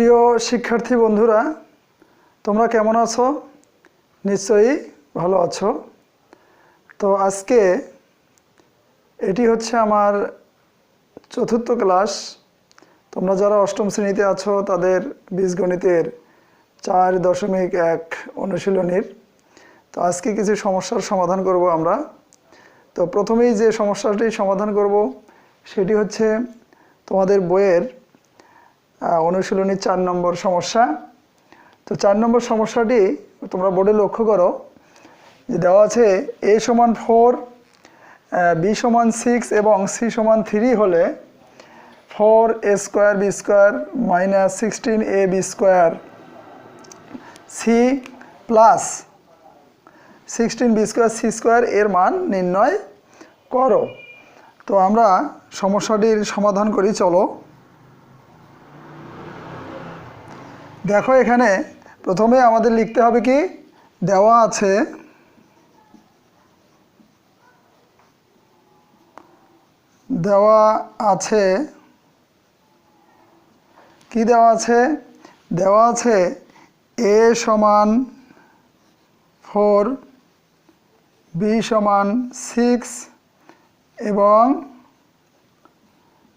প্রিয় শিক্ষার্থী বন্ধুরা, তোমরা কেমন আছো? নিশ্চয়ই ভালো আছো। তো আজকে এটি হচ্ছে আমার চতুর্থ ক্লাস। তোমরা যারা অষ্টম শ্রেণীতে আছো তাদের বীজগণিতের 4.1 অনুশীলনীর। তো আজকে কিছু সমস্যার সমাধান করব আমরা। তো প্রথমেই যে সমস্যাটি সমাধান করব সেটি হচ্ছে তোমাদের বইয়ের অনুশীলনী 4 নম্বর সমস্যা। তো 4 নম্বর সমস্যাটি তোমরা বোর্ডে লক্ষ্য করো যে দেওয়া আছে a সমান 4, b সমান 6 এবং c সমান 3 হলে 4a square b square minus 16ab square c plus 16b square c square এর মান নির্ণয় করো। তো আমরা সমস্যাটির সমাধান করি, চলো। দেখো, এখানে প্রথমে আমাদের লিখতে হবে কি দেওয়া আছে কি দেওয়া আছে a সমান 4, b সমান 6 এবং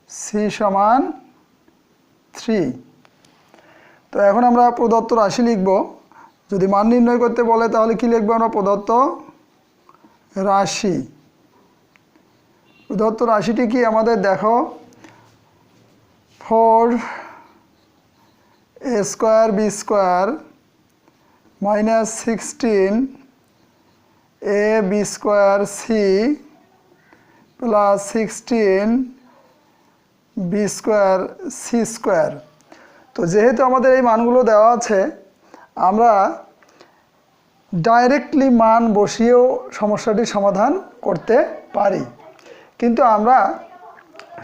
c সমান 3। তো এখন আমরা প্রদত্ত রাশি লিখব। যদি মান নির্ণয় করতে বলে তাহলে কি লিখব আমরা? প্রদত্ত রাশি। প্রদত্ত রাশিটি কি আমাদের দেখো, 4a square b square minus 16ab square c plus 16b square c square. তো যেহেতু আমাদের এই মানগুলো দেওয়া আছে, আমরা ডাইরেক্টলি মান বসিয়েও সমস্যাটি সমাধান করতে পারি, কিন্তু আমরা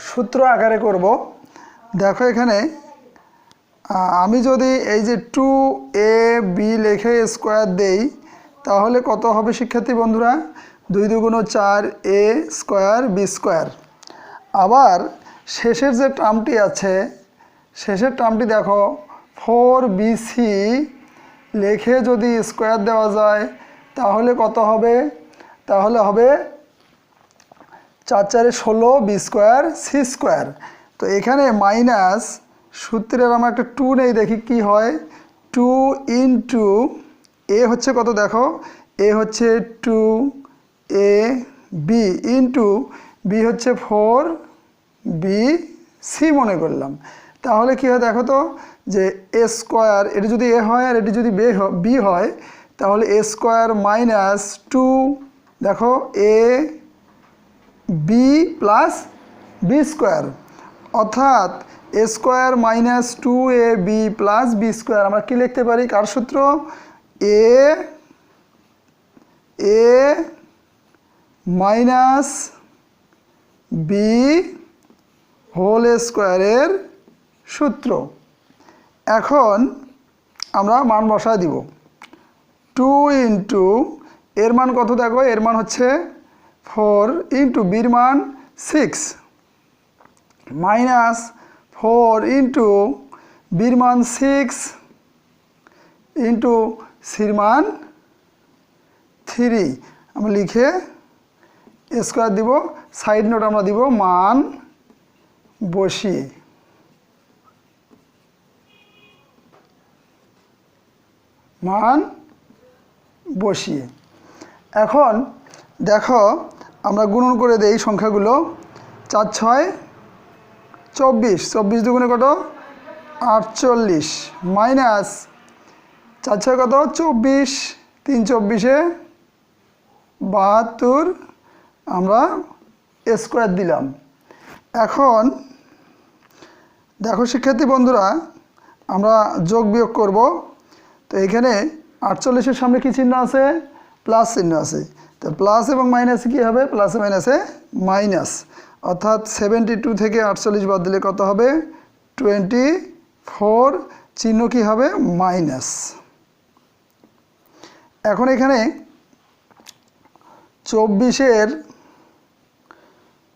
সূত্র আকারে করব। দেখো, এখানে আমি যদি এই যে 2ab লিখে স্কোয়ার দেই তাহলে কত হবে শিক্ষার্থী বন্ধুরা? 2 দুগুণ 4a স্কোয়ার b স্কোয়ার। আবার শেষের যে টার্মটি আছে, শেষের টার্মটি দেখো, 4bc লিখে যদি স্কোয়ার দেওয়া যায় তাহলে কত হবে? তাহলে হবে 4 4 16 b স্কোয়ার c স্কোয়ার। তো এখানে মাইনাস সূত্রের আমরা একটা 2 নেই, দেখি কি হয়। 2 ইন্টু a হচ্ছে কত দেখো, a হচ্ছে 2ab ইন্টু b হচ্ছে 4bc মনে করলাম। তাহলে কি হয় দেখো তো, যে a স্কোয়ার, এটি যদি a হয় আর এটি যদি b হয় তাহলে a স্কোয়ার মাইনাস 2 দেখো a b plus b square, অর্থাৎ a square minus 2ab plus b square. আমরা কি লিখতে পারি? কার সূত্র? a মাইনাস b হোল স্কোয়ারের সূত্র। এখন আমরা মান বসায় দিব। 2 ইন্টু এর মান কত দেখো, এর মান হচ্ছে 4 ইন্টু বির মান 6 মাইনাস 4 ইন্টু বির মান 6 ইন্টু সির মান 3। আমরা লিখে স্কোয়ার দিব, সাইড নোট আমরা দিব মান বসিয়ে। এখন দেখো, আমরা গুণন করে দেই সংখ্যাগুলো। 4 6 24, 24 দুগুণে কত? 48 মাইনাস 4 6 কত? 24, 3 24 72, আমরা স্কোয়ার দিলাম। এখন দেখো শিক্ষার্থী বন্ধুরা, আমরা যোগ বিয়োগ করব। তো এখানে 48-এর সামনে কি চিহ্ন আছে? প্লাস চিহ্ন আছে। তো প্লাস এবং মাইনাসে কী হবে? প্লাসে মাইনাসে মাইনাস, অর্থাৎ 72 থেকে 48 বাদ দিলে কত হবে? 24, চিহ্ন কি হবে? মাইনাস। এখন এখানে 24-এর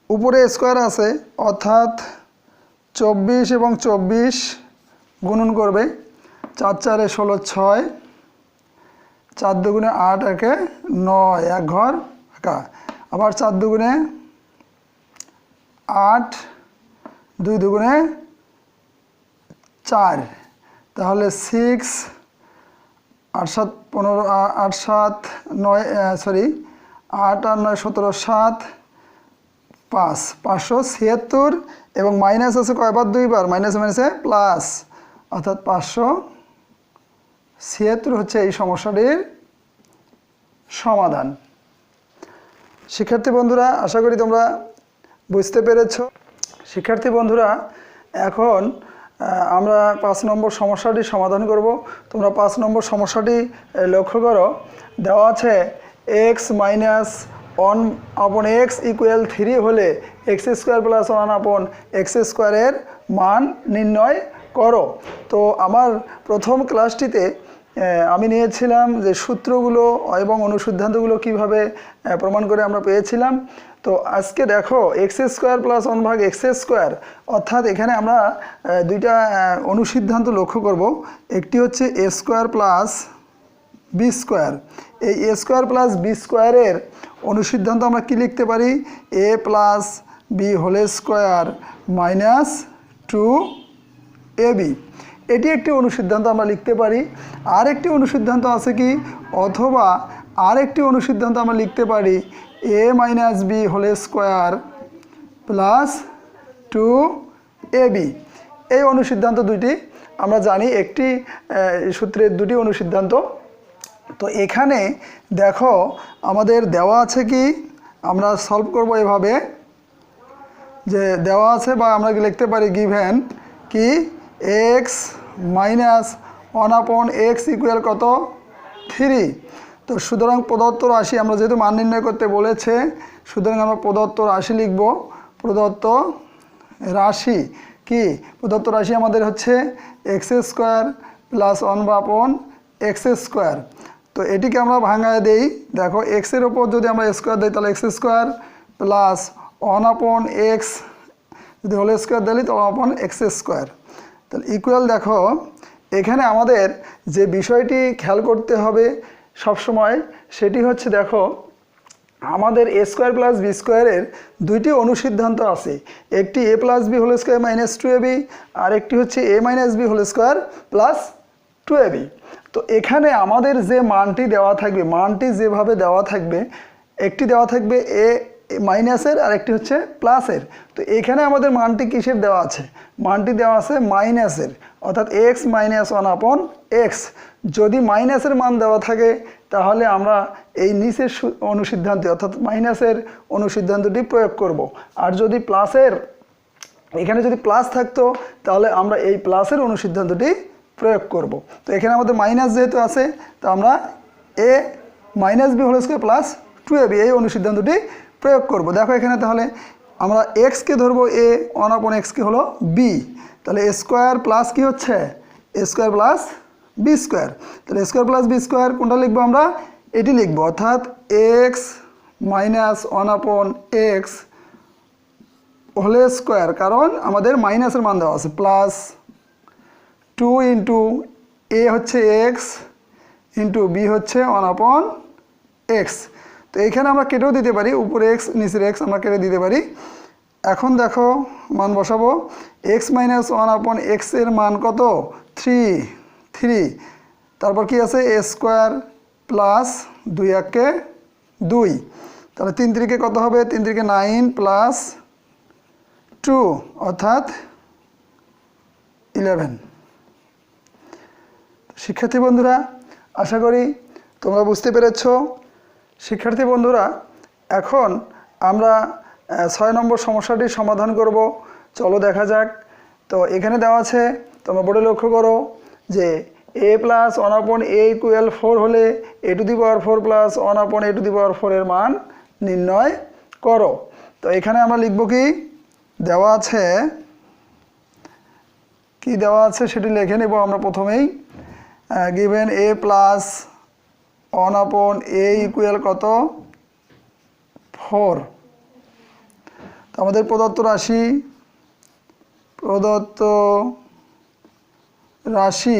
উপরে স্কোয়ার আছে, অর্থাৎ 24 এবং 24 গুণন করবে। 4 4 16 6, 4 দুগুণে 8 একে 9, এক ঘর ফাঁকা। আবার 4 দুগুণে 8, 2 দুগুণে 4, তাহলে 6, 8 7 15, 8 7 9 সরি 8 আর 9 17 7, 5 576 এবং মাইনাস আছে কয়বার? 2 বার, মাইনাসে মাইনাসে প্লাস, অর্থাৎ 576 হচ্ছে এই সমস্যাটির সমাধান। শিক্ষার্থী বন্ধুরা, আশা করি তোমরা বুঝতে পেরেছ। শিক্ষার্থী বন্ধুরা, এখন আমরা 5 নম্বর সমস্যাটি সমাধান করব। তোমরা 5 নম্বর সমস্যাটি লক্ষ্য করো। দেওয়া আছে x মাইনাস 1/x ইকুয়াল 3 হলে x স্কোয়ার প্লাস 1/x স্কোয়ারের মান নির্ণয় করো। তো আমার প্রথম ক্লাসটিতে আমি নিয়েছিলাম যে সূত্রগুলো এবং অনুসিদ্ধান্তগুলো কিভাবে প্রমাণ করে আমরা পেয়েছিলাম। তো আজকে দেখো x square plus 1/x square, অর্থাৎ এখানে আমরা দুইটা অনুসিদ্ধান্ত লক্ষ্য করব। একটি হচ্ছে এ স্কোয়ার প্লাস বি স্কোয়ার। এই এ স্কোয়ার প্লাস বি স্কোয়ারের অনুসিদ্ধান্ত আমরা কি লিখতে পারি? A plus B whole square minus 2ab। এটি একটি অনুসিদ্ধান্ত আমরা লিখতে পারি। আর একটি অনুসিদ্ধান্ত আছে কি, অথবা আর একটি অনুসিদ্ধান্ত আমরা লিখতে পারি a minus B whole square plus 2ab। এই অনুসিদ্ধান্ত দুইটি আমরা জানি, একটি সূত্রের দুটি অনুসিদ্ধান্ত। তো এখানে দেখো আমাদের দেওয়া আছে কি, আমরা সলভ করব এভাবে যে দেওয়া আছে, বা আমরা লিখতে পারি গিভেন কি x মাইনাস 1/x ইকুয়াল কত? 3। তো সুতরাং প্রদত্ত রাশি, আমরা যেহেতু মান নির্ণয় করতে বলেছে, সুতরাং আমরা প্রদত্ত রাশি লিখব। প্রদত্ত রাশি কি? প্রদত্ত রাশি আমাদের হচ্ছে x square plus 1/x square. তো এটিকে আমরা ভাঙায় দেই। দেখো x এর ওপর যদি আমরা স্কোয়ার দিই তাহলে x স্কোয়ার প্লাস 1/x, যদি হোল স্কোয়ার দিই তো 1/x স্কোয়ার, তাহলে ইকুয়াল। দেখো এখানে আমাদের যে বিষয়টি খেয়াল করতে হবে সবসময়, সেটি হচ্ছে দেখো আমাদের এ স্কোয়ার প্লাস বি স্কোয়ারের দুইটি অনুসিদ্ধান্ত আছে। একটি A plus B whole square minus 2ab, আর একটি হচ্ছে A minus B whole square plus 2ab। তো এখানে আমাদের যে মানটি দেওয়া থাকবে, মানটি যেভাবে দেওয়া থাকবে, একটি দেওয়া থাকবে এ মাইনাসের আর একটি হচ্ছে প্লাসের। তো এখানে আমাদের মানটি কিসের দেওয়া আছে? মানটি দেওয়া আছে মাইনাসের, অর্থাৎ x মাইনাস 1/x। যদি মাইনাসের মান দেওয়া থাকে তাহলে আমরা এই নিচের অনুসিদ্ধান্ত অর্থাৎ মাইনাসের অনুসিদ্ধান্তটি প্রয়োগ করব। আর যদি প্লাসের, এখানে যদি প্লাস থাকতো তাহলে আমরা এই প্লাসের অনুসিদ্ধান্তটি প্রয়োগ করব। তো এখানে আমাদের মাইনাস যেহেতু আছে, তো আমরা A minus B whole square plus 2ab এই অনুসিদ্ধান্তটি প্রয়োগ করব। দেখো এখানে তাহলে আমরা এক্সকে ধরবো এ, 1/x হলো বি, তাহলে এ স্কোয়ার প্লাস কি হচ্ছে? এ স্কোয়ার প্লাস বি স্কোয়ার। তাহলে এ স্কোয়ার প্লাস বি স্কোয়ার কোনটা লিখবো? আমরা এটি লিখবো, অর্থাৎ x minus 1/x whole square, কারণ আমাদের মাইনাসের মান দেওয়া আছে, প্লাস 2 ইন্টু এ হচ্ছে এক্স ইন্টু বি হচ্ছে 1/x। তো এইখানে আমরা কেটেও দিতে পারি, উপরে এক্স নিচের এক্স আমরা কেটে দিতে পারি। এখন দেখো মান বসাবো, এক্স মাইনাস 1/x এর মান কত? 3। তারপর কি আছে? এ স্কোয়ার প্লাস 2 একে 2, তাহলে 3 3 কত হবে? 3 3 9 প্লাস 2 অর্থাৎ 11। শিক্ষার্থী বন্ধুরা, আশা করি তোমরা বুঝতে পেরেছ। শিক্ষার্থী বন্ধুরা, এখন আমরা 6 নম্বর সমস্যাটির সমাধান করব। চলো দেখা যাক। তো এখানে দেওয়া আছে, তোমরা বোর্ডে লক্ষ্য করো যে a প্লাস 1/a ইকুয়াল 4 হলে a⁴ প্লাস 1/a⁴ এর মান নির্ণয় করো। তো এখানে আমরা লিখব কি দেওয়া আছে, সেটি লিখে নেব আমরা প্রথমেই। Given a plus 1/a equal কত? 4। তো আমাদের প্রদত্ত রাশি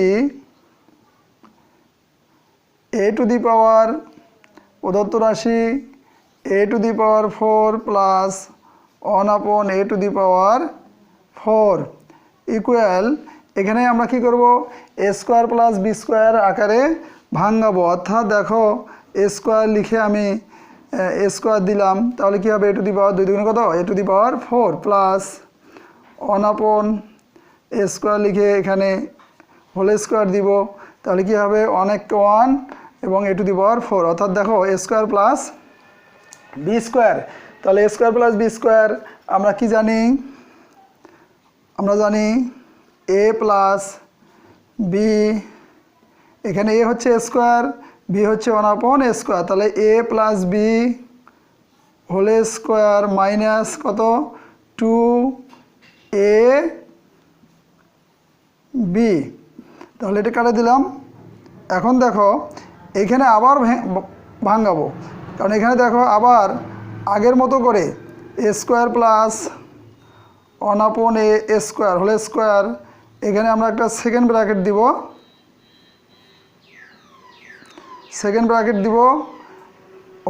a টু দি পাওয়ার প্রদত্ত রাশি a to the power 4 plus 1 a to the power 4 equal, এখানে আমরা কি করব, a square plus b square আকারে ভাঙাবো। অর্থাৎ দেখো a স্কোয়ার লিখে আমি a স্কোয়ার দিলাম, তাহলে কি হবে a টু দি পাওয়ার 2 দুগুণে কত, a to the power 4 plus 1 a square লিখে এখানে হোল স্কোয়ার দিব, তাহলে কি হবে 1 এবং a টু দি পাওয়ার 4। অর্থাৎ দেখো a square plus b square, তাহলে a square plus b square আমরা কি জানি, আমরা জানি a প্লাস b, এখানে a হচ্ছে a স্কোয়ার, b হচ্ছে 1 a স্কোয়ার, তাহলে a plus b whole square minus কত 2a b, তাহলে এটা কাটে দিলাম। এখন দেখো এইখানে আবার ভাঙাবো, কারণ এখানে দেখো আবার আগের মতো করে a square plus 1 a square whole square, এখানে আমরা একটা সেকেন্ড ব্র্যাকেট দিব, সেকেন্ড ব্র্যাকেট দিব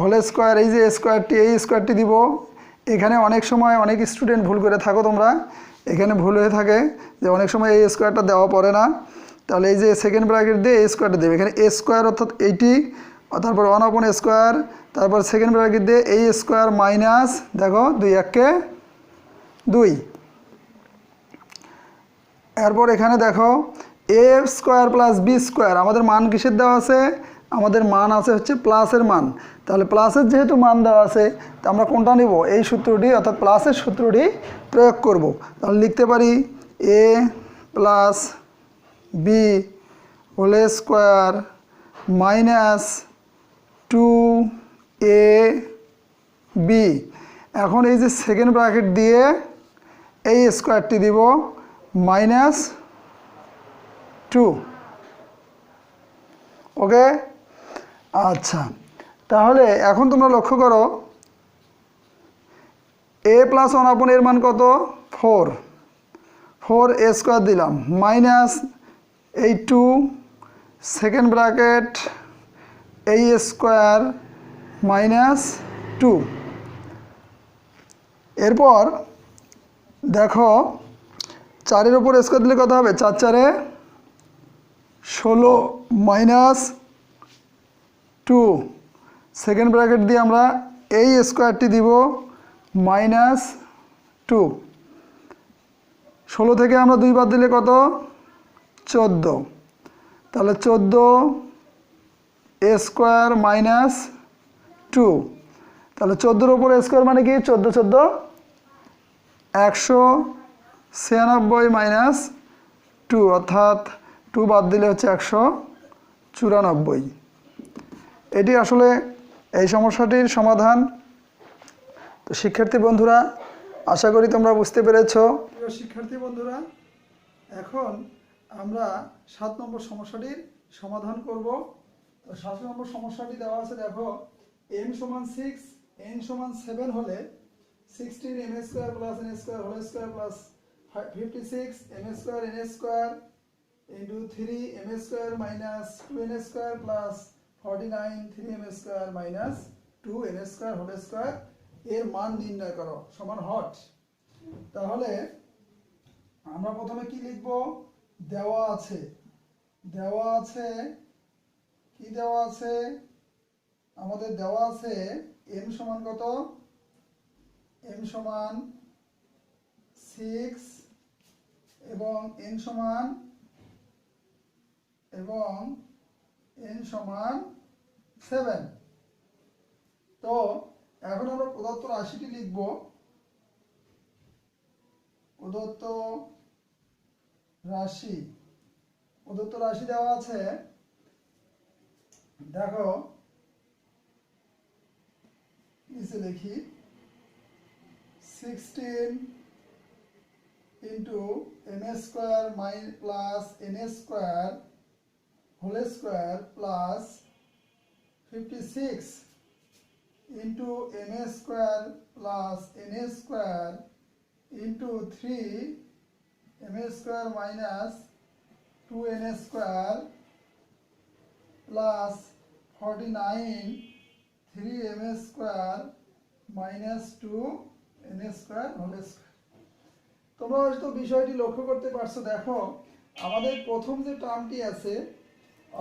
হোল স্কোয়ার, এই যে স্কোয়ারটি এই স্কোয়ারটি দিব। এখানে অনেক সময় অনেক স্টুডেন্ট ভুল করে থাকো তোমরা, এখানে ভুল হয়ে থাকে যে অনেক সময় এই স্কোয়ারটা দেওয়া পড়ে না, তাহলে এই যে সেকেন্ড ব্র্যাকেট দিয়ে এই স্কোয়ারটা দেবে, এখানে a স্কোয়ার অর্থাৎ এইটি, তারপর 1 a স্কোয়ার, তারপর সেকেন্ড ব্র্যাকেট দিয়ে এই স্কোয়ার মাইনাস দেখো 2 1 2, এরপর এখানে দেখো a square plus b square, আমাদের মান কিসের দেওয়া আছে, আমাদের মান আছে হচ্ছে প্লাসের মান, তাহলে প্লাসের যেহেতু মান দেওয়া আছে তা আমরা কোনটা নিব, এই সূত্রটি অর্থাৎ প্লাসের সূত্রটি প্রয়োগ করব। তাহলে লিখতে পারি a plus b whole square minus 2ab, এখন এই যে সেকেন্ড ব্র্যাকেট দিয়ে এই স্কোয়ারটি দিব মাইনাস 2, ওকে। আচ্ছা, তাহলে এখন তোমরা লক্ষ্য করো a প্লাস 1 এর মান কত 4 a স্কোয়ার দিলাম মাইনাস এই 2 সেকেন্ড ব্র্যাকেট এই স্কোয়ার মাইনাস 2, এরপর দেখো 4-এর উপর স্কোয়ার দিলে কত হবে, 4 4 16 মাইনাস 2 সেকেন্ড ব্র্যাকেট দিয়ে আমরা এই স্কোয়ারটি দিব মাইনাস 2, 16 থেকে আমরা 2 বাদ দিলে কত 14, তাহলে 14 a স্কোয়ার মাইনাস 2, তাহলে 14-এর উপর স্কোয়ার মানে কি 14 14 196 মাইনাস 2, অর্থাৎ 2 বাদ দিলে হচ্ছে 194। এটি আসলে এই সমস্যাটির সমাধান। তো শিক্ষার্থী বন্ধুরা, আশা করি তোমরা বুঝতে পেরেছ। প্রিয় শিক্ষার্থী বন্ধুরা, এখন আমরা 7 নম্বর সমস্যাটির সমাধান করব। তো 7 নম্বর সমস্যাটি দেওয়া আছে, দেখো m সমান 6 n সমান 7 হলে 16 m square plus n square whole square plus 56 m square n square into 3 m square minus 2n square plus 49 3m square minus 2n square whole square এর মান নির্ণয় করো সমান হট। তাহলে আমরা প্রথমে কি লিখব, দেওয়া আছে কি দেওয়া আছে, আমাদের দেওয়া আছে m সমান কত, m সমান 6 এবং n সমান 7। তো এখন আমরা প্রদত্ত রাশিটি লিখব। প্রদত্ত রাশি দেওয়া আছে, দেখো নিচে লিখি 16 into m square plus n square whole square plus 56 into m square plus n square into 3 m square minus 2n square plus 49 3m square minus 2n square whole square. তোমরা হয়তো বিষয়টি লক্ষ্য করতে পারছো, দেখো আমাদের প্রথম যে টার্মটি আছে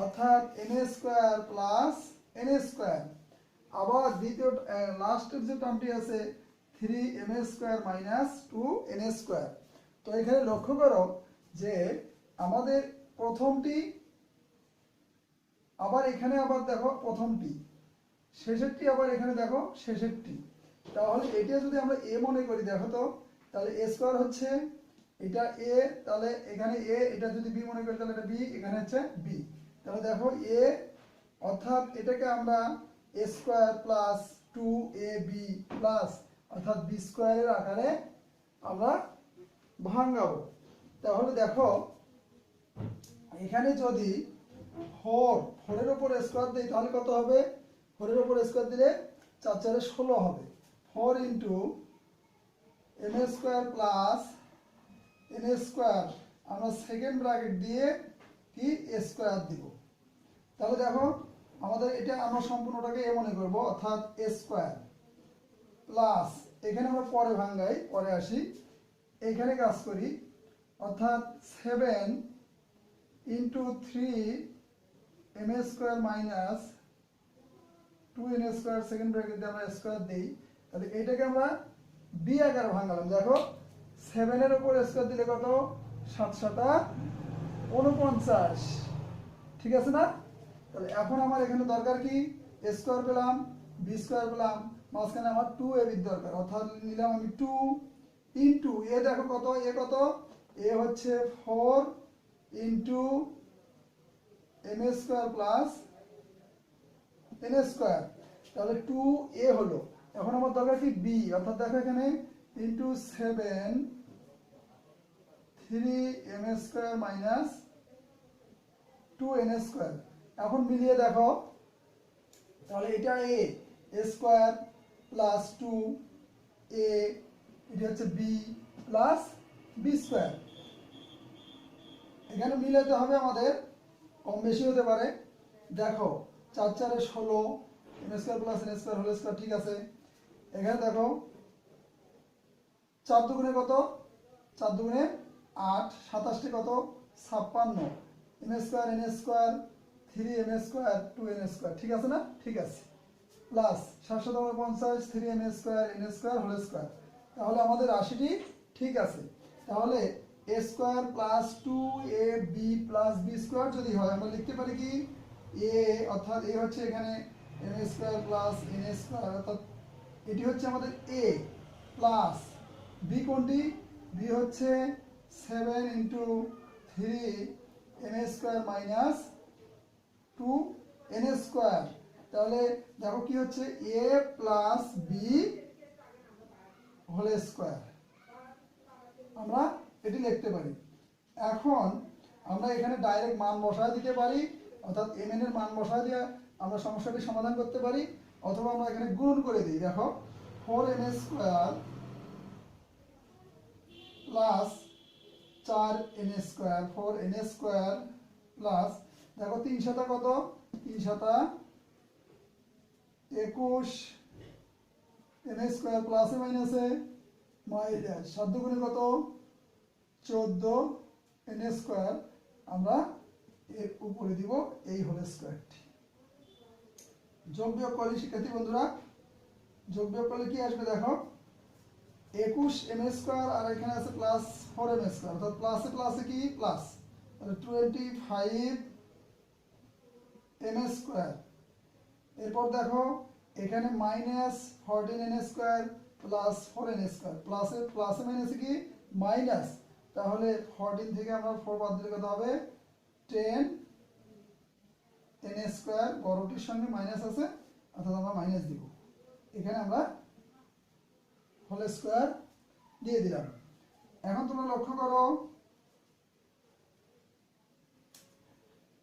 অর্থাৎ n square plus n square, আবার দ্বিতীয় লাস্টের যে টার্মটি আছে 3m square minus 2n square. তো এখানে লক্ষ্য করো যে আমাদের প্রথমটি, আবার এখানে আবার দেখো প্রথমটি, শেষেরটি আবার এখানে দেখো শেষেরটি। তাহলে এটা যদি আমরা a মনে করি, দেখো তো তাহলে a স্কোয়ার হচ্ছে এটা a, তাহলে এখানে a, এটা যদি b মনে করি তাহলে এটা b, এখানে হচ্ছে b। তাহলে দেখো a অর্থাৎ এটাকে আমরা a square plus 2ab plus অর্থাৎ b স্কোয়ারের আকারে আমরা ভাঙাবো। তাহলে দেখো এখানে যদি 4 এর উপর স্কোয়ার দিই তাহলে কত হবে? 4 এর উপর স্কোয়ার দিলে 4 4 16 হবে। 4 into m square plus n square, আমরা সেকেন্ড ব্র্যাকেট দিয়ে কি স্কোয়ার দিব। তাহলে দেখো আমাদের এটা আমরা সম্পূর্ণটাকে এ মনে করব, অর্থাৎ a স্কোয়ার প্লাস, এখানে আমরা পরে ভাঙাই, পরে আসি, এখানে কাজ করি, অর্থাৎ 7 into 3m square minus 2n square second bracket দিয়ে আমরা স্কোয়ার দিই। তাহলে এটাকে আমরা বি আকারে ভাঙালাম। দেখো 7 এর উপর স্কোয়ার দিলে কত? 7 7 49, ঠিক আছে না? তাহলে এখন আমার এখানে দরকার কি? স্কোয়ার পেলাম, বি স্কোয়ার পেলাম, মাঝখানে আমার 2ab দরকার, অর্থাৎ নিলাম আমি 2 ইন্টু এ, দেখো কত, এ কত, এ হচ্ছে 4 into m square plus n square, তাহলে 2a হলো। এখন আমার দরকার কি? b, অর্থাৎ দেখো এখানে into 7 3m square minus 2n square. এখন মিলিয়ে দেখো, তাহলে এটা a স্কোয়ার প্লাস 2a, এটা হচ্ছে b প্লাস b স্কোয়ার। এখানে মিলাতে হবে আমাদের, কম বেশি হতে পারে। দেখো 4 4 16, m square plus n square whole square, ঠিক আছে। এখানে দেখো 4 দুগুণে কত? 4 দুগুণে 8, 27 কত? 56, m square n square 3m square 2n square, ঠিক আছে না? ঠিক আছে, plus 7 7 50 3m square n square whole square. তাহলে আমাদের রাশিটি ঠিক আছে। তাহলে a square plus 2ab plus b square যদি হয়, আমরা লিখতে পারি কি? a অর্থাৎ a হচ্ছে এখানে m square plus n square, অর্থাৎ এটি হচ্ছে আমাদের a প্লাস b, কোনটি? b হচ্ছে 7 into 3m square minus 2n square. তাহলে দেখো কি হচ্ছে? a plus b whole square, আমরা এটি লিখতে পারি। এখন আমরা এখানে ডাইরেক্ট মান বসায় দিতে পারি, অর্থাৎ mn এর মান বসায় দিয়ে আমরা সমস্যাটি সমাধান করতে পারি, অথবা আমরা এখানে গুণ করে দিই। দেখো 4n square plus 4n square, 4n square plus, দেখো 3 7 কত? 3 7 21, n স্কোয়ার প্লাসে মাইনাসে মাইনাস 7 দুগুণে কত? 14 n স্কোয়ার, আমরা এর উপরে দিব এই হোল স্কোয়ারটি। যোগ বিয়োগ করলে শিক্ষার্থী বন্ধুরা, যোগ বিয়োগ করলে কি আসবে? দেখো 21 m স্কোয়ার আর এখানে আছে প্লাস 4m স্কোয়ার, অর্থাৎ প্লাসে প্লাসে কি প্লাস, তাহলে 25 m স্কোয়ার। এরপর দেখো এখানে minus 14n square plus 4n square, প্লাসে প্লাসে মাইনাসে কি মাইনাস, তাহলে 14 থেকে আমরা 4 বাদ দিলে কত হবে? 10 n স্কোয়ার, বড়টির সঙ্গে মাইনাস আছে, অর্থাৎ আমরা মাইনাস দিব, এখানে আমরা হোল স্কোয়ার দিয়ে দিলাম। এখন তোমরা লক্ষ্য করো,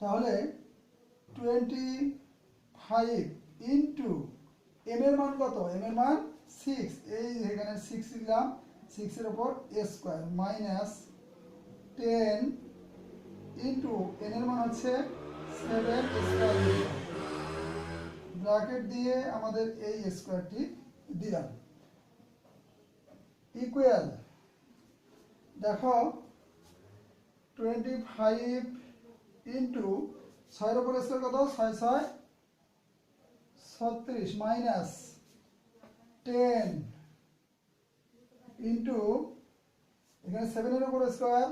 তাহলে 25 ইন্টু m এর মান কত? m এর মান 6, এই এখানে 6 দিলাম, 6 এর উপর a square minus 10 into into N এর মান হচ্ছে 7 স্কয়ার ব্র্যাকেট দিয়ে আমাদের এই স্কয়ারটি দিলাম ইকুয়াল দেখো 25 ইন্টু 6 এর উপর স্কয়ার কত 6 6 36 মাইনাস 10 ইন্টু এখানে 7 এর উপর স্কয়ার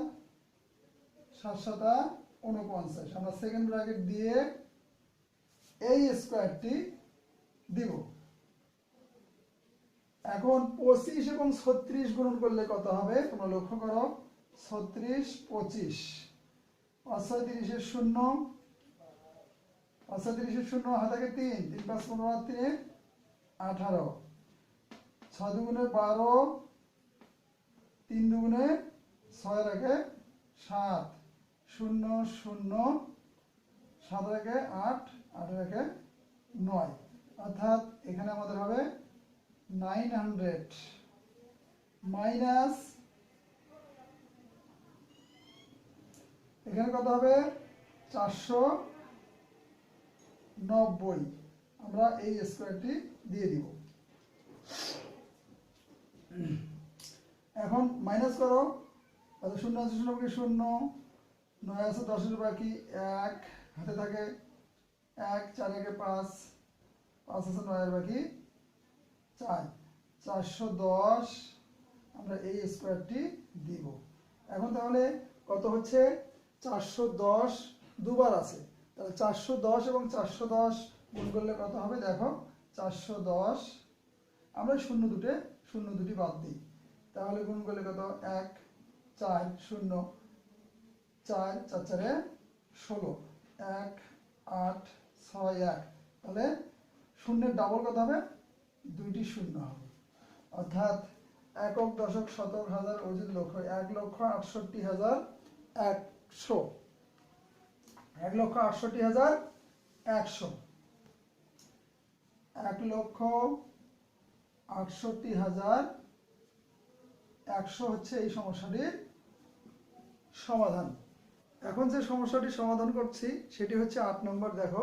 7 7 49 আমরা সেকেন্ড ব্র্যাকেট দিয়ে এই স্কয়ারটি দিব। এখন 25 এবং 36 গুণন করলে কত হবে তোমরা লক্ষ্য করো 36 25 5 6 30 এর 0 5 6 30 এর 0 হাতে থাকে 3 3 5 15 3 18 6 দুগুণে 12 3 দুগুণে 6 রাখে 7 0 0 7 রাখে 8 8 রাখে 9 অর্থাৎ এখানে আমাদের হবে 900 মাইনাস এখানে কত হবে 490 আমরা এই স্কয়ারটি দিয়ে দিব। এখন মাইনাস করো কত 0 আছে 0 বাকি 0 9 আছে 10 এর বাকি 1 হাতে থাকে 1 4 একে 5 5 আছে 9 এর বাকি 4 410 আমরা এই স্কয়ারটি দিব। এখন তাহলে কত হচ্ছে 410 দুবার আছে তাহলে 410 এবং 410 গুণ করলে কত হবে দেখো 410 আমরা শূন্য দুটি বাদ দিই তাহলে গুণ করলে কত 1 4 0 4 4 4 16 1 8 6 1 তাহলে শূন্যের ডাবল কত হবে দুইটি শূন্য হবে অর্থাৎ একক দশক শতক হাজার অযুত লক্ষ 1,68,100 1,68,100 1,68,100 হচ্ছে এই সমস্যাটির সমাধান। এখন যে সমস্যাটি সমাধান করছি সেটি হচ্ছে 8 নম্বর। দেখো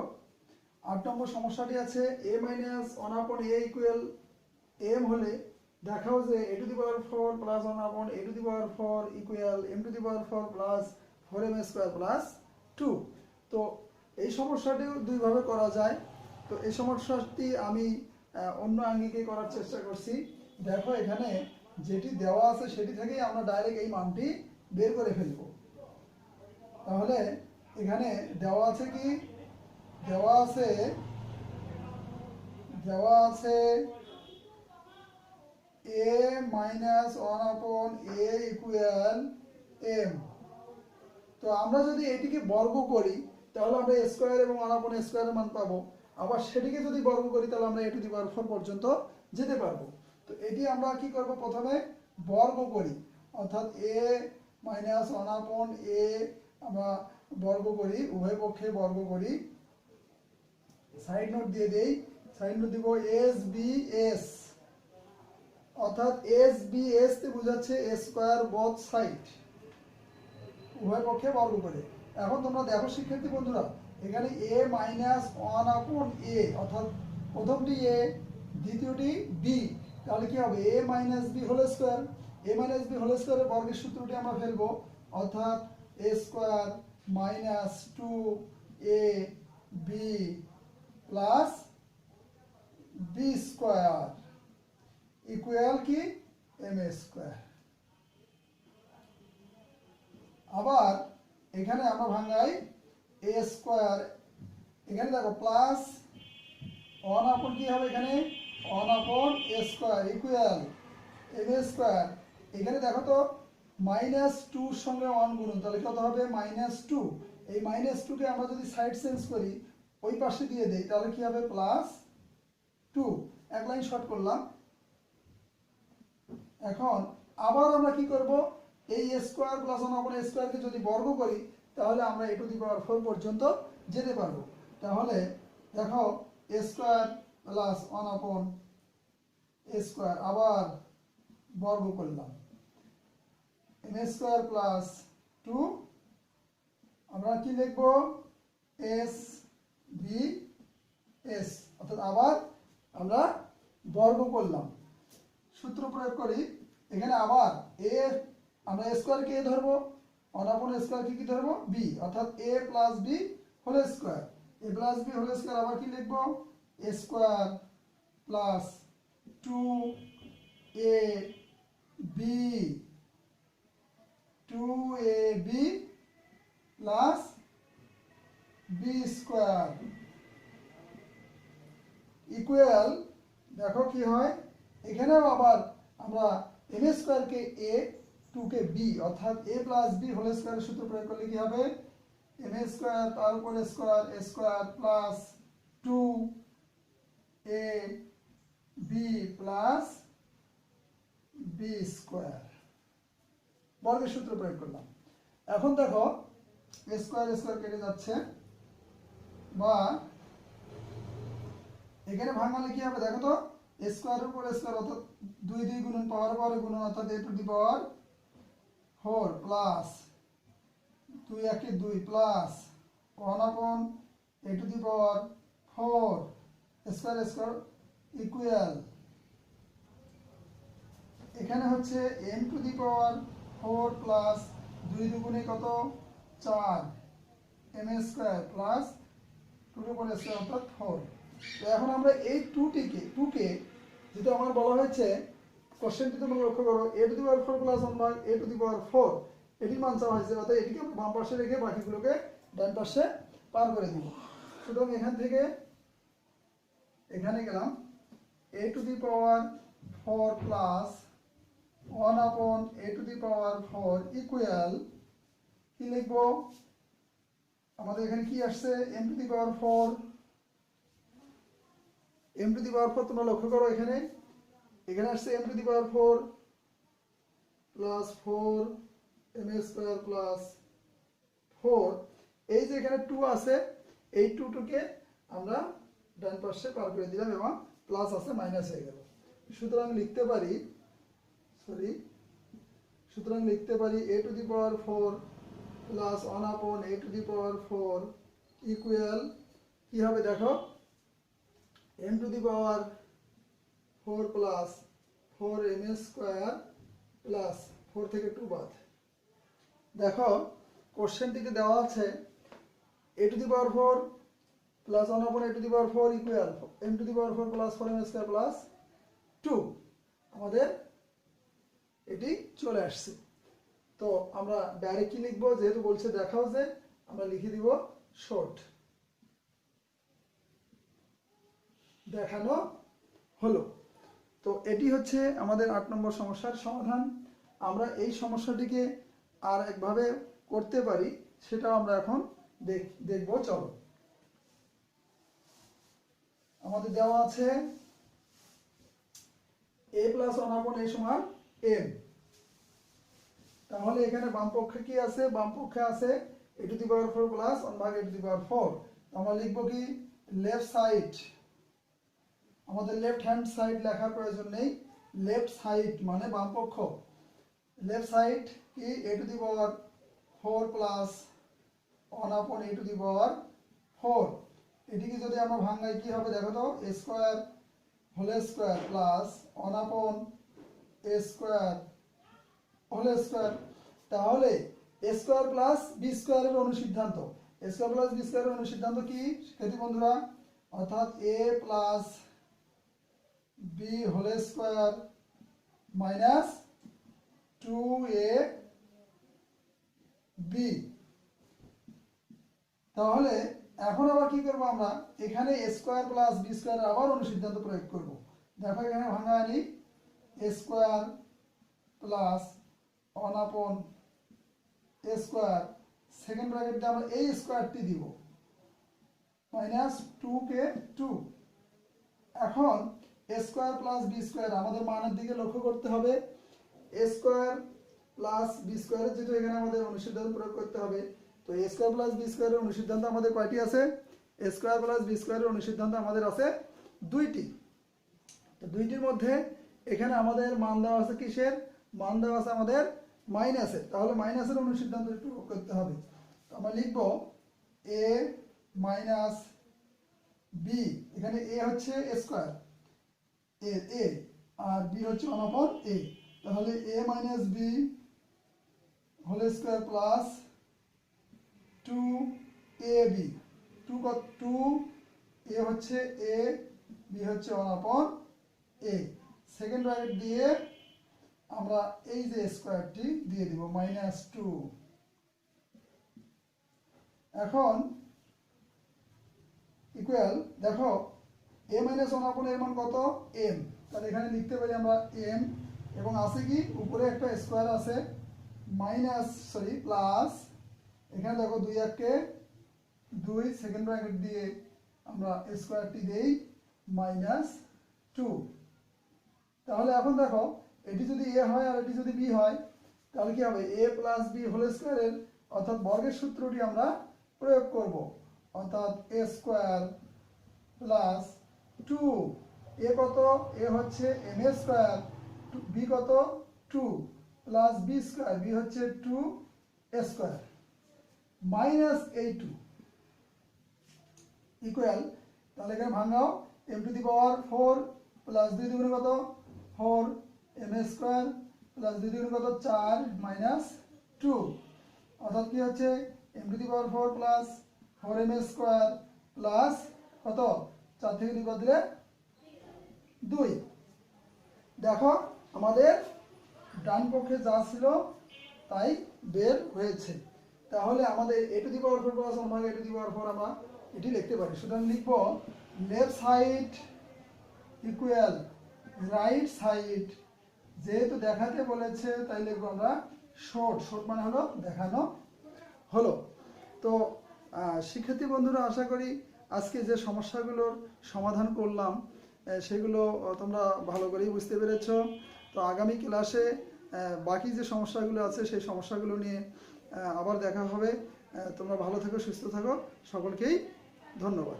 8 নম্বর সমস্যাটি আছে a minus 1/a equal m হলে দেখাও যে a to the power 4 plus 1/a two the power 4 equal m to the power 4 plus 4m square plus 2। তো এই সমস্যাটিও দুইভাবে করা যায়। তো এই সমস্যাটি আমি অন্য আঙ্গিকে করার চেষ্টা করছি। দেখো এখানে যেটি দেওয়া আছে সেটি থেকেই আমরা ডাইরেক্ট এই মানটি বের করে ফেলব। তাহলে এখানে দেওয়া আছে কি দেওয়া আছে a minus 1/a equal m। তো আমরা যদি এটিকে বর্গ করি তাহলে আমরা স্কয়ার এবং 1/a স্কয়ারের মান পাবো। আবার সেটিকে যদি বর্গ করি তাহলে আমরা a টু দি পাওয়ার 4 পর্যন্ত যেতে পারবো। তো এটি আমরা কি করব প্রথমে বর্গ করি অর্থাৎ a মাইনাস 1/a আমরা বর্গ করি উভয় পক্ষে বর্গ করি। সাইড নোট দিয়ে দেই সাইড নোট দিব SBS অর্থাৎ SBS তে বোঝাচ্ছে a স্কয়ার বোথ সাইড উভয় পক্ষে বর্গ করে। এখন তোমরা দেখো শিক্ষার্থী বন্ধুরা এখানে a মাইনাস 1/a অর্থাৎ প্রথমটি a দ্বিতীয়টি b তাহলে কি হবে a minus b whole square a minus b whole স্কয়ারের বর্গের সূত্রটি আমরা ফেলবো অর্থাৎ a square minus 2ab plus b square equal কি m স্কয়ার। আবার এখানে আমরা ভাঙাই a স্কয়ার এখানে দেখো প্লাস 1/, কি হবে এখানে 1/a square equal m square. এখানে দেখো তো -2 এর সঙ্গে 1 গুণন তাহলে কত হবে -2। এই -2 কে আমরা যদি সাইড চেঞ্জ করি ওই পাশে দিয়ে দেই তাহলে কি হবে +2 এক লাইন শর্ট করলাম। এখন আবার আমরা কি করব এই a স্কয়ার প্লাস 1/a স্কয়ারকে যদি বর্গ করি তাহলে আমরা a টু দি পাওয়ার 4 পর্যন্ত যেতে পারবো। তাহলে দেখো a square plus 1/a square আবার বর্গ করলাম m স্কয়ার প্লাস 2 আমরা আমরা কি লিখবো এস বি এস, অর্থাৎ আবার আমরা বর্গ করলাম। সূত্র প্রয়োগ করি এখানে আবার এ, আমরা স্কোয়ার কে ধরবো, অনাপন স্কোয়ার কি ধরবো বি, অর্থাৎ A plus B whole square. A plus B whole square আবার কি লিখবো A square plus 2ab 2ab plus B square equal, দেখো কি হয় এখানেও আবার আমরা এম স্কোয়ারকে এ, 2 কে বি, অর্থাৎ এ প্লাস বি হোল স্কোয়ারের সূত্র প্রয়োগ করলে কি হবে এম স্কোয়ার তার উপর square square plus 2 A B plus B square, বর্গের সূত্র প্রয়োগ করলাম। এখন দেখো স্কোয়ার স্কোয়ার কেটে যাচ্ছে, বা এখানে ভাঙালে কি হবে দেখো তো স্কোয়ারের উপর স্কোয়ার, অর্থাৎ 2 2 গুণন পাওয়ার পরে গুণন, অর্থাৎ a to the power 4 plus 2 1 2 plus 1 আপন a to the power 4 square square equal, এখানে হচ্ছে m to the power 4 plus 2 দুগুণে কত 4 m স্কোয়ার প্লাস 2 এর উপর স্কোয়ার অর্থাৎ 4। তো এখন আমরা এই 2 কে যেটা আমার বলা হয়েছে কোশ্চেনটি তোমরা লক্ষ্য করো a to the power 4 plus 1 by a to the power 4, এটির মান চাওয়া হয়েছে, অর্থাৎ এটিকে আমরা বাম পাশে রেখে বাকিগুলোকে ডান পাশে পার করে দিব। সুতরাং এখান থেকে এখানে গেলাম a to the power 4 plus 1 আপন a to the power 4 equal, কি লিখবো আমাদের এখানে কি আসছে m to the power 4, m to the power 4 তোমরা লক্ষ্য করো এখানে আসছে m to the power 4 plus 4 m square plus 4, এই যে এখানে 2 আছে এই 2 কে আমরা ডান পাশে পার করে দিলাম এবং প্লাস আছে মাইনাস হয়ে গেল। সুতরাং লিখতে পারি a to the power 4 plus 1 আপন a to the power 4 equal, কি হবে দেখো m to the power 4 plus 4 m square plus 4 থেকে 2 বাদ। দেখো কোশ্চেনটিতে দেওয়া আছে a to the power 4 plus 1 আপন a to the power 4 equal m to the power 4 plus 4m square plus 2, আমাদের এটি চলে আসছে। তো আমরা ডাইরেক্ট কি লিখবো, যেহেতু বলছে দেখাও যে আমরা লিখে দিব শর্ট, দেখানো হলো। তো এটি হচ্ছে আমাদের 8 নম্বর সমস্যার সমাধান। আমরা এই সমস্যাটিকে আর একভাবে করতে পারি, সেটাও আমরা এখন দেখব। চলো, আমাদের দেওয়া আছে a প্লাস 1 আপন a সমান m, তাহলে এখানে বাম পক্ষে কি আছে, বাম পক্ষে আছে a to the power 4 plus 1 ভাগ a টু দি পাওয়ার 4, আমরা লিখব কি লেফট সাইড, আমাদের লেফট হ্যান্ড সাইড লেখার প্রয়োজন নেই, লেফট সাইড মানে বাম পক্ষ, লেফট সাইড কি a to the power 4 plus 1 আপন a টু দি পাওয়ার 4, এটিকে যদি আমরা ভাঙাই কি হবে দেখো তো a square whole square plus 1 আপন a স্কয়ার হোল স্কয়ার, তাহলে a স্কয়ার প্লাস b স্কয়ারের অনুসিদ্ধান্ত, a স্কয়ার প্লাস b স্কয়ারের অনুসিদ্ধান্ত কি শিক্ষার্থী বন্ধুরা, অর্থাৎ a plus b whole square minus 2ab। তাহলে এখন আবার কি করব, আমরা এখানে a স্কয়ার প্লাস b স্কয়ারের আবার অনুসিদ্ধান্ত প্রয়োগ করব। দেখো এখানে ভাঙা আনি a স্কয়ার প্লাস 1 আপন a স্কয়ার, সেকেন্ড ব্র্যাকেট দিয়ে আমরা এই স্কয়ারটি দিব মাইনাস 2 কে 2। এখন a square plus b square আমাদের মানের দিকে লক্ষ্য করতে হবে, a স্কয়ার প্লাস b স্কয়ারের যেটা এখানে আমাদের অনুসিদ্ধান্ত প্রয়োগ করতে হবে। তো a স্কয়ার প্লাস b স্কয়ারের অনুসিদ্ধান্ত আমাদের কয়টি আছে, a স্কয়ার প্লাস b স্কয়ারের অনুসিদ্ধান্ত আমাদের আছে দুইটি। তো দুইটির মধ্যে এখানে আমাদের মান দেওয়া আছে কিসের, মান দেওয়া আছে আমাদের মাইনাসের, তাহলে মাইনাসের অনুসিদ্ধান্ত একটু করতে হবে। আমরা লিখব এ মাইনাস বি, এখানে এ হচ্ছে স্কোয়ার এ আর বি হচ্ছে 1/a, তাহলে A minus B whole square plus 2ab, 2 A হচ্ছে এ, বি হচ্ছে 1/a, সেকেন্ড ব্র্যাকেট দিয়ে আমরা এই যে স্কোয়ারটি দিয়ে দিব -2। এখন ইকুয়াল, দেখো a মাইনাস 1/a এর মান কত, m, তাহলে এখানে লিখতে পারি আমরা m, এবং আছে কি উপরে একটা স্কোয়ার আছে প্লাস, এখানে দেখো 2 1 2, সেকেন্ড ব্র্যাকেট দিয়ে আমরা স্কোয়ারটি দেই -2। তাহলে এখন দেখো এটি যদি a হয় আর এটি যদি b হয়, তাহলে কি হবে, a প্লাস বি হোল স্কোয়ারের অর্থাৎ বর্গের সূত্রটি আমরা প্রয়োগ করব, অর্থাৎ a স্কোয়ার প্লাস 2, এ কত, এ হচ্ছে m স্কোয়ার, বি কত 2 প্লাস বি স্কোয়ার, বি হচ্ছে 2 স্কোয়ার মাইনাস এই 2 ইকুয়াল, তাহলে এখানে ভাঙাও m to the power 4 plus 2 দুগুণে কত 4, m স্কোয়ার প্লাস 2 দুগুণে কত 4 মাইনাস 2, অর্থাৎ কি হচ্ছে m to the power 4 plus 4m square plus কত 4 থেকে 2 বাদ দিলে 2। দেখো আমাদের ডান পক্ষে যা ছিল তাই বের হয়েছে। তাহলে আমাদের a to the power 4 plus 1 ভাগ a টু দি পাওয়ার 4 আমরা এটি লিখতে পারি। সুতরাং লিখব left side equal right side, যেহেতু দেখাতে বলেছে তাই লিখবো আমরা শর্ট, শর্ট মানে হলো দেখানো হলো। তো শিক্ষার্থী বন্ধুরা, আশা করি আজকে যে সমস্যাগুলোর সমাধান করলাম সেগুলো তোমরা ভালো করেই বুঝতে পেরেছ। তো আগামী ক্লাসে বাকি যে সমস্যাগুলো আছে সেই সমস্যাগুলো নিয়ে আবার দেখা হবে। তোমরা ভালো থেকো, সুস্থ থাকো, সকলকেই ধন্যবাদ।